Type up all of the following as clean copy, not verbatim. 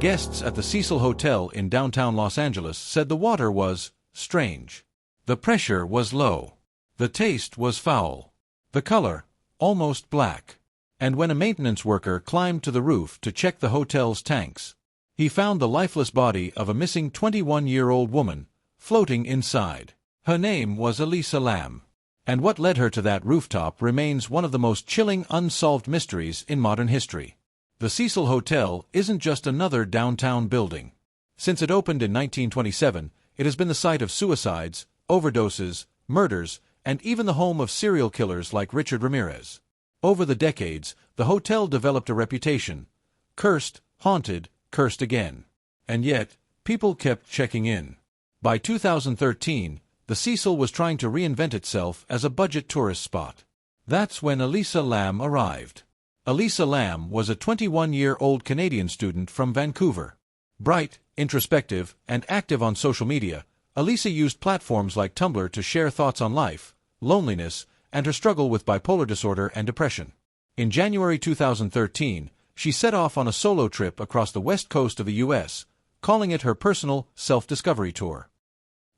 Guests at the Cecil Hotel in downtown Los Angeles said the water was strange. The pressure was low. The taste was foul. The color, almost black. And when a maintenance worker climbed to the roof to check the hotel's tanks, he found the lifeless body of a missing 21-year-old woman floating inside. Her name was Elisa Lam. And what led her to that rooftop remains one of the most chilling unsolved mysteries in modern history. The Cecil Hotel isn't just another downtown building. Since it opened in 1927, it has been the site of suicides, overdoses, murders, and even the home of serial killers like Richard Ramirez. Over the decades, the hotel developed a reputation. Cursed, haunted, cursed again. And yet, people kept checking in. By 2013, the Cecil was trying to reinvent itself as a budget tourist spot. That's when Elisa Lam arrived. Elisa Lam was a 21-year-old Canadian student from Vancouver. Bright, introspective, and active on social media, Elisa used platforms like Tumblr to share thoughts on life, loneliness, and her struggle with bipolar disorder and depression. In January 2013, she set off on a solo trip across the west coast of the U.S., calling it her personal self-discovery tour.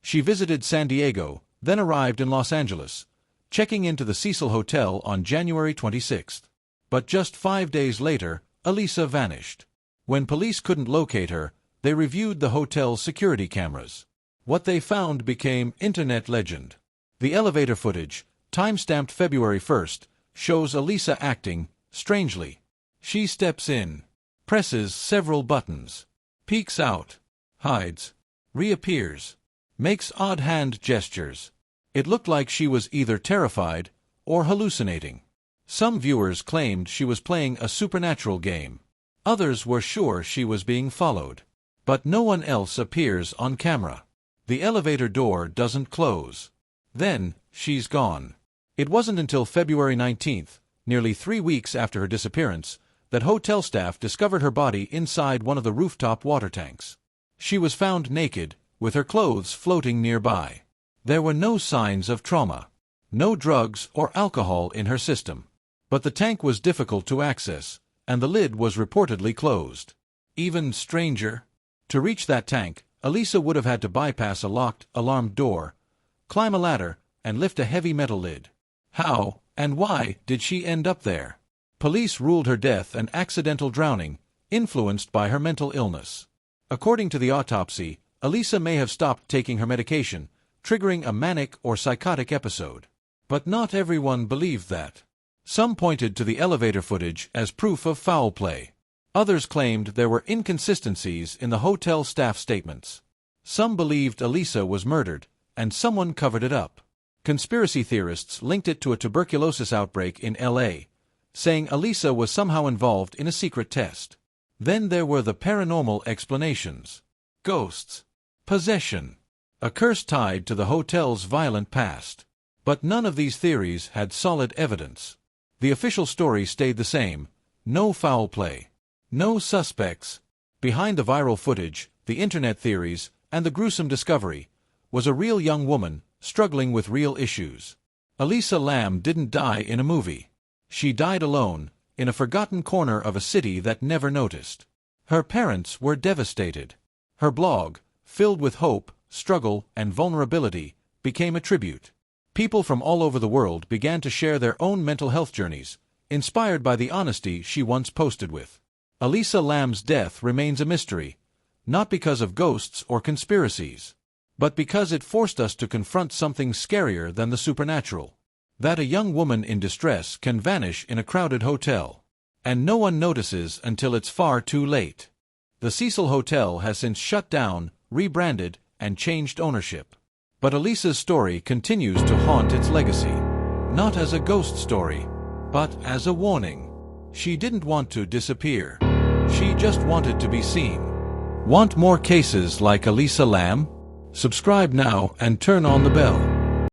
She visited San Diego, then arrived in Los Angeles, checking into the Cecil Hotel on January 26. But just 5 days later, Elisa vanished. When police couldn't locate her, they reviewed the hotel's security cameras. What they found became internet legend. The elevator footage, time-stamped February 1st, shows Elisa acting strangely. She steps in, presses several buttons, peeks out, hides, reappears, makes odd hand gestures. It looked like she was either terrified or hallucinating. Some viewers claimed she was playing a supernatural game. Others were sure she was being followed. But no one else appears on camera. The elevator door doesn't close. Then, she's gone. It wasn't until February 19th, nearly 3 weeks after her disappearance, that hotel staff discovered her body inside one of the rooftop water tanks. She was found naked, with her clothes floating nearby. There were no signs of trauma. No drugs or alcohol in her system. But the tank was difficult to access, and the lid was reportedly closed. Even stranger, to reach that tank, Elisa would have had to bypass a locked, alarmed door, climb a ladder, and lift a heavy metal lid. How and why did she end up there? Police ruled her death an accidental drowning, influenced by her mental illness. According to the autopsy, Elisa may have stopped taking her medication, triggering a manic or psychotic episode. But not everyone believed that. Some pointed to the elevator footage as proof of foul play. Others claimed there were inconsistencies in the hotel staff statements. Some believed Elisa was murdered, and someone covered it up. Conspiracy theorists linked it to a tuberculosis outbreak in L.A., saying Elisa was somehow involved in a secret test. Then there were the paranormal explanations. Ghosts. Possession. A curse tied to the hotel's violent past. But none of these theories had solid evidence. The official story stayed the same. No foul play. No suspects. Behind the viral footage, the internet theories, and the gruesome discovery, was a real young woman struggling with real issues. Elisa Lam didn't die in a movie. She died alone, in a forgotten corner of a city that never noticed. Her parents were devastated. Her blog, filled with hope, struggle, and vulnerability, became a tribute. People from all over the world began to share their own mental health journeys, inspired by the honesty she once posted with. Elisa Lam's death remains a mystery, not because of ghosts or conspiracies, but because it forced us to confront something scarier than the supernatural. That a young woman in distress can vanish in a crowded hotel, and no one notices until it's far too late. The Cecil Hotel has since shut down, rebranded, and changed ownership. But Elisa's story continues to haunt its legacy. Not as a ghost story, but as a warning. She didn't want to disappear. She just wanted to be seen. Want more cases like Elisa Lam? Subscribe now and turn on the bell.